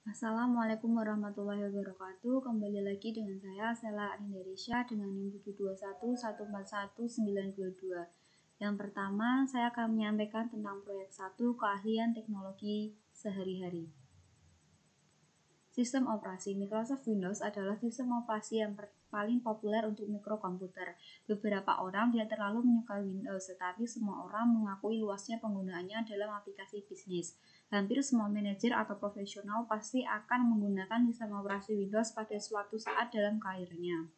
Assalamualaikum warahmatullahi wabarakatuh. Kembali lagi dengan saya Sela Arindarisya dengan NIM 721141922. Yang pertama, saya akan menyampaikan tentang proyek 1 keahlian teknologi sehari-hari. Sistem operasi Microsoft Windows adalah sistem operasi yang paling populer untuk mikrokomputer. Beberapa orang tidak terlalu menyukai Windows, tetapi semua orang mengakui luasnya penggunaannya dalam aplikasi bisnis. Hampir semua manajer atau profesional pasti akan menggunakan sistem operasi Windows pada suatu saat dalam karirnya.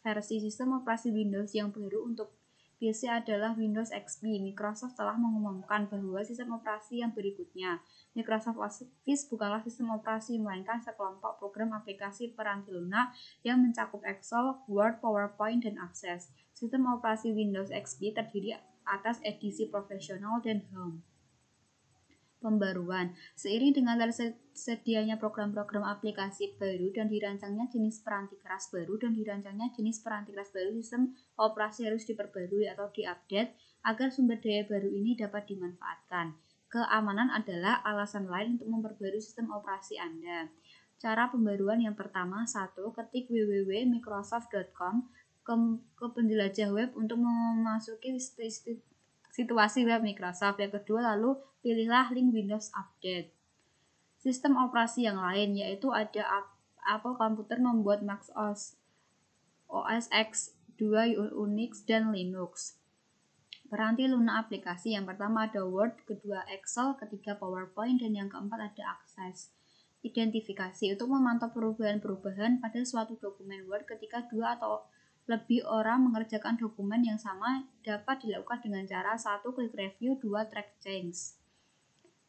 Versi sistem operasi Windows yang baru untuk PC adalah Windows XP. Microsoft telah mengumumkan bahwa sistem operasi yang berikutnya, Microsoft Office, bukanlah sistem operasi, melainkan sekelompok program aplikasi peranti lunak yang mencakup Excel, Word, PowerPoint, dan Access. Sistem operasi Windows XP terdiri atas edisi profesional dan home. Pembaruan. Seiring dengan tersedianya program-program aplikasi baru dan dirancangnya jenis peranti keras baru sistem operasi harus diperbarui atau diupdate agar sumber daya baru ini dapat dimanfaatkan. Keamanan adalah alasan lain untuk memperbarui sistem operasi Anda. Cara pembaruan yang pertama, 1. Ketik www.microsoft.com ke penjelajah web untuk memasuki situasi web Microsoft. Yang kedua, lalu pilihlah link Windows Update. Sistem operasi yang lain yaitu ada Apple Computer membuat Mac OS X, 2 Unix, dan Linux. Peranti lunak aplikasi yang pertama ada Word, kedua Excel, ketiga PowerPoint, dan yang keempat ada Access. Identifikasi untuk memantau perubahan-perubahan pada suatu dokumen Word ketika dua atau lebih orang mengerjakan dokumen yang sama dapat dilakukan dengan cara 1. Klik review, 2. Track change.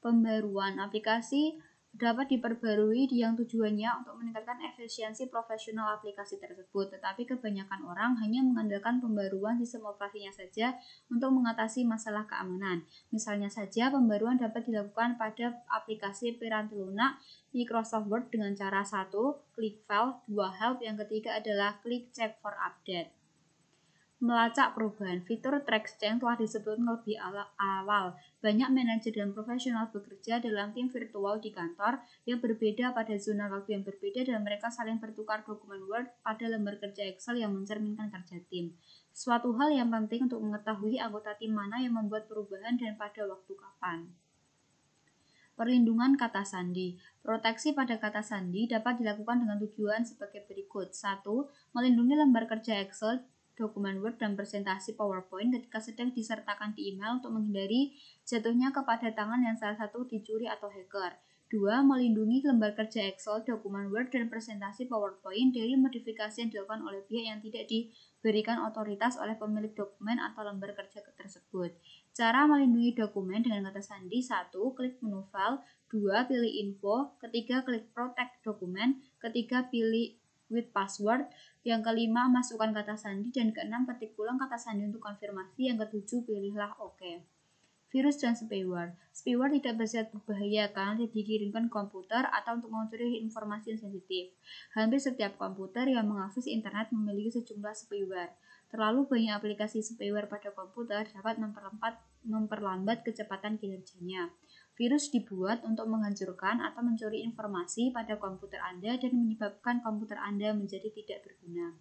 Pembaruan aplikasi dapat diperbarui yang tujuannya untuk meningkatkan efisiensi profesional aplikasi tersebut, tetapi kebanyakan orang hanya mengandalkan pembaruan sistem operasinya saja untuk mengatasi masalah keamanan. Misalnya saja, pembaruan dapat dilakukan pada aplikasi piranti lunak Microsoft Word dengan cara 1. Klik File, 2. Help, yang ketiga adalah klik Check for Update. Melacak perubahan. Fitur track change telah disebutkan lebih awal. Banyak manajer dan profesional bekerja dalam tim virtual di kantor yang berbeda pada zona waktu yang berbeda dan mereka saling bertukar dokumen Word pada lembar kerja Excel yang mencerminkan kerja tim. Suatu hal yang penting untuk mengetahui anggota tim mana yang membuat perubahan dan pada waktu kapan. Perlindungan kata sandi. Proteksi pada kata sandi dapat dilakukan dengan tujuan sebagai berikut. 1. Melindungi lembar kerja Excel, dokumen Word, dan presentasi PowerPoint ketika sedang disertakan di email untuk menghindari jatuhnya kepada tangan yang salah satu dicuri atau hacker. 2. Melindungi lembar kerja Excel, dokumen Word, dan presentasi PowerPoint dari modifikasi yang dilakukan oleh pihak yang tidak diberikan otoritas oleh pemilik dokumen atau lembar kerja tersebut. Cara melindungi dokumen dengan kata sandi. 1. Klik menu File, 2. Pilih Info, ketiga klik Protect Dokumen, ketiga pilih with password, yang kelima masukkan kata sandi, dan keenam ketik ulang kata sandi untuk konfirmasi, yang ketujuh pilihlah OK. Virus dan spyware. Spyware tidak bersifat berbahaya karena tidak dikirimkan komputer atau untuk mencuri informasi yang sensitif. Hampir setiap komputer yang mengakses internet memiliki sejumlah spyware. Terlalu banyak aplikasi spyware pada komputer dapat memperlambat kecepatan kinerjanya. Virus dibuat untuk menghancurkan atau mencuri informasi pada komputer Anda dan menyebabkan komputer Anda menjadi tidak berguna.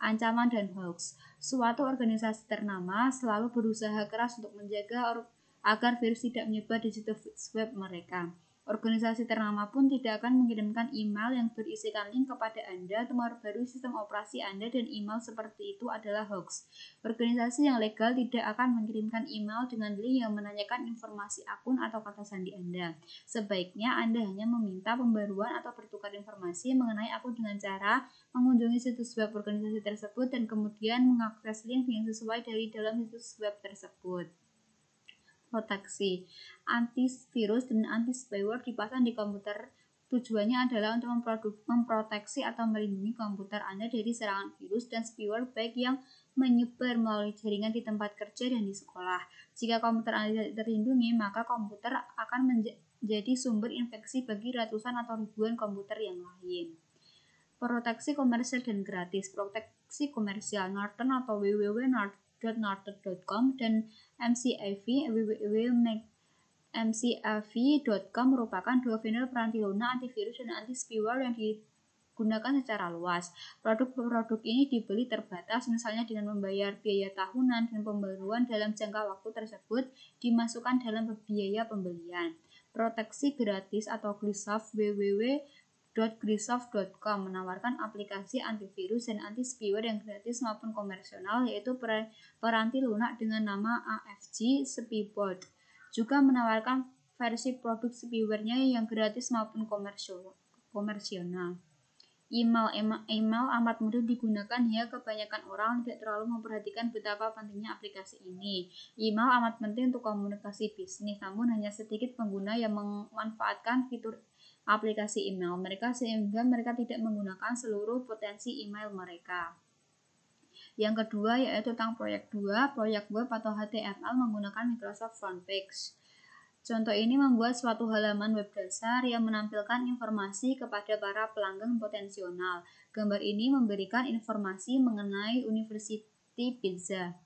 Ancaman dan hoax. Suatu organisasi ternama selalu berusaha keras untuk menjaga agar virus tidak menyebar di situs web mereka. Organisasi ternama pun tidak akan mengirimkan email yang berisikan link kepada Anda untuk memperbarui sistem operasi Anda, dan email seperti itu adalah hoax. Organisasi yang legal tidak akan mengirimkan email dengan link yang menanyakan informasi akun atau kata sandi Anda. Sebaiknya Anda hanya meminta pembaruan atau bertukar informasi mengenai akun dengan cara mengunjungi situs web organisasi tersebut dan kemudian mengakses link yang sesuai dari dalam situs web tersebut. Proteksi. Antivirus dan anti-spyware dipasang di komputer. Tujuannya adalah untuk memproteksi atau melindungi komputer Anda dari serangan virus dan spyware baik yang menyebar melalui jaringan di tempat kerja dan di sekolah. Jika komputer Anda tidak terlindungi, maka komputer akan menjadi sumber infeksi bagi ratusan atau ribuan komputer yang lain. Proteksi komersial dan gratis. Proteksi komersial. Norton atau www.norton.com dan MCAV McAfee.com merupakan dua vendor peranti lunak, antivirus, dan anti-spyware yang digunakan secara luas. Produk-produk ini dibeli terbatas, misalnya dengan membayar biaya tahunan dan pembaruan dalam jangka waktu tersebut dimasukkan dalam biaya pembelian. Proteksi gratis atau Grissoft. www.grissoft.com menawarkan aplikasi antivirus dan anti-spyware yang gratis maupun komersial, yaitu peranti lunak dengan nama AFG Spybot. Juga menawarkan versi produk spyware-nya yang gratis maupun komersial. Email amat mudah digunakan hingga kebanyakan orang tidak terlalu memperhatikan betapa pentingnya aplikasi ini. Email amat penting untuk komunikasi bisnis, namun hanya sedikit pengguna yang memanfaatkan fitur aplikasi email mereka sehingga mereka tidak menggunakan seluruh potensi email mereka. Yang kedua yaitu tentang proyek 2, proyek web atau HTML menggunakan Microsoft Frontpage. Contoh ini membuat suatu halaman web dasar yang menampilkan informasi kepada para pelanggan potensial. Gambar ini memberikan informasi mengenai University Pizza.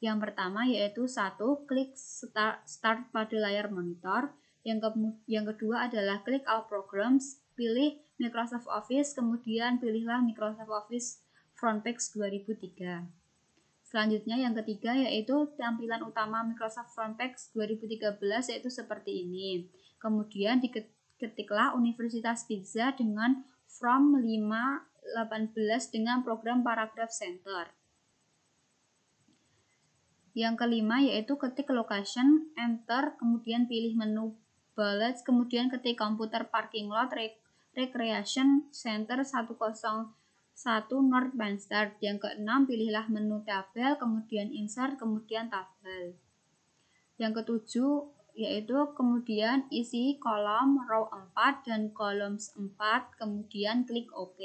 Yang pertama yaitu 1. Klik start pada layar monitor. Yang kedua adalah klik All Programs, pilih Microsoft Office, kemudian pilihlah Microsoft Office Frontpage 2003. Selanjutnya yang ketiga yaitu tampilan utama Microsoft Frontpage 2013 yaitu seperti ini. Kemudian diketiklah Universitas Pizza dengan From 518 dengan program Paragraph Center. Yang kelima yaitu ketik location, enter, kemudian pilih menu bullets, kemudian ketik komputer parking lot recreation center 101 North Banstead. Yang keenam, pilihlah menu tabel, kemudian insert, kemudian tabel. Yang ketujuh, yaitu kemudian isi kolom row 4 dan columns 4, kemudian klik OK.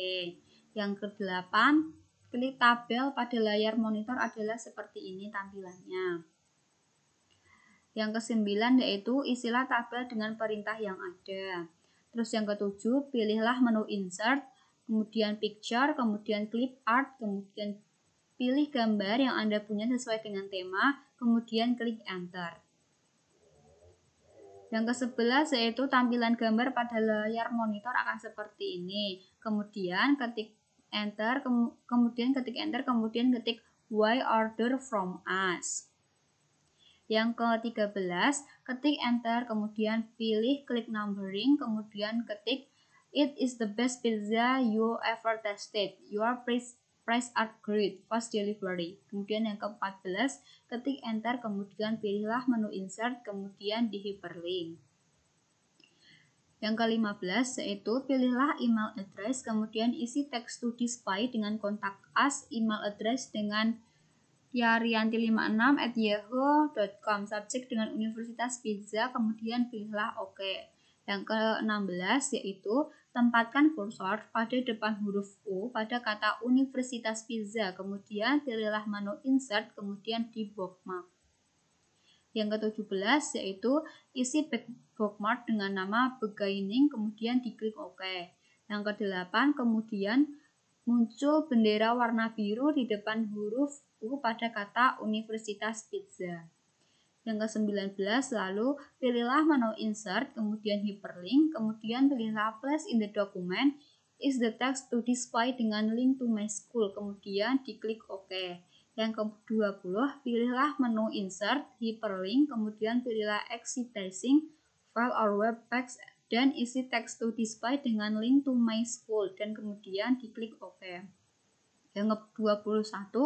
Yang kedelapan, klik tabel pada layar monitor adalah seperti ini tampilannya. Yang kesembilan, yaitu isilah tabel dengan perintah yang ada. Terus yang ketujuh, pilihlah menu insert, kemudian picture, kemudian clip art, kemudian pilih gambar yang Anda punya sesuai dengan tema, kemudian klik enter. Yang ke-11 yaitu tampilan gambar pada layar monitor akan seperti ini. Kemudian ketik enter, kemudian ketik why order from us. Yang ke-13, ketik enter, kemudian pilih klik numbering, kemudian ketik It is the best pizza you ever tasted. Your price are great. Fast delivery. Kemudian yang ke-14, ketik enter, kemudian pilihlah menu insert, kemudian di hyperlink. Yang ke-15 yaitu pilihlah email address, kemudian isi text to display dengan kontak us, email address dengan yarianti56@yahoo.com, subjek dengan Universitas Pizza, kemudian pilihlah OK. Yang ke-16 yaitu tempatkan kursor pada depan huruf U pada kata Universitas Pizza, kemudian pilihlah menu insert, kemudian di bookmark. Yang ke-17 yaitu isi bookmark dengan nama beginning, kemudian diklik OK. Yang ke-8 kemudian muncul bendera warna biru di depan huruf U pada kata Universitas Pizza. Yang ke-19 lalu pilihlah menu insert, kemudian hyperlink, kemudian pilihlah place in the document is the text to display dengan link to my school, kemudian diklik OK. Yang ke-20 pilihlah menu insert, hyperlink, kemudian pilihlah exciting file or web page dan isi text to display dengan link to my school dan kemudian diklik OK. Yang ke-21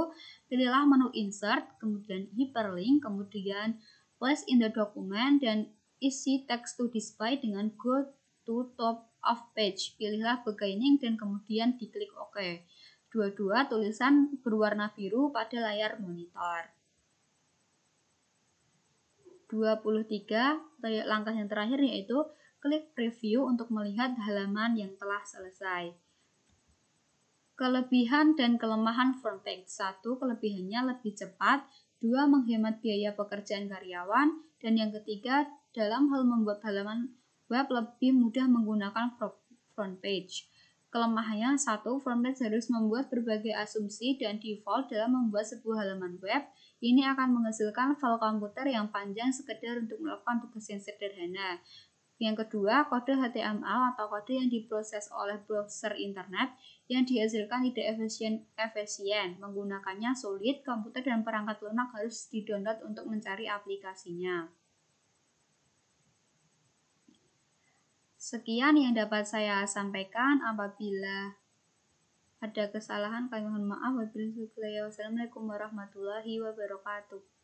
pilihlah menu insert, kemudian hyperlink, kemudian place in the document dan isi text to display dengan go to top of page. Pilihlah beginning dan kemudian diklik OK. Dua-dua tulisan berwarna biru pada layar monitor. 23 langkah yang terakhir yaitu klik preview untuk melihat halaman yang telah selesai. Kelebihan dan kelemahan Frontpage. 1. Kelebihannya lebih cepat. 2. Menghemat biaya pekerjaan karyawan. Dan yang ketiga, dalam hal membuat halaman web lebih mudah menggunakan Frontpage. Kelemahannya 1. Frontpage harus membuat berbagai asumsi dan default dalam membuat sebuah halaman web Ini akan menghasilkan file komputer yang panjang sekedar untuk melakukan tugas yang sederhana. Yang kedua, kode HTML atau kode yang diproses oleh browser internet yang dihasilkan tidak efisien. Menggunakannya sulit, komputer dan perangkat lunak harus di-download untuk mencari aplikasinya. Sekian yang dapat saya sampaikan. Apabila ada kesalahan, kami mohon maaf. Wassalamualaikum warahmatullahi wabarakatuh.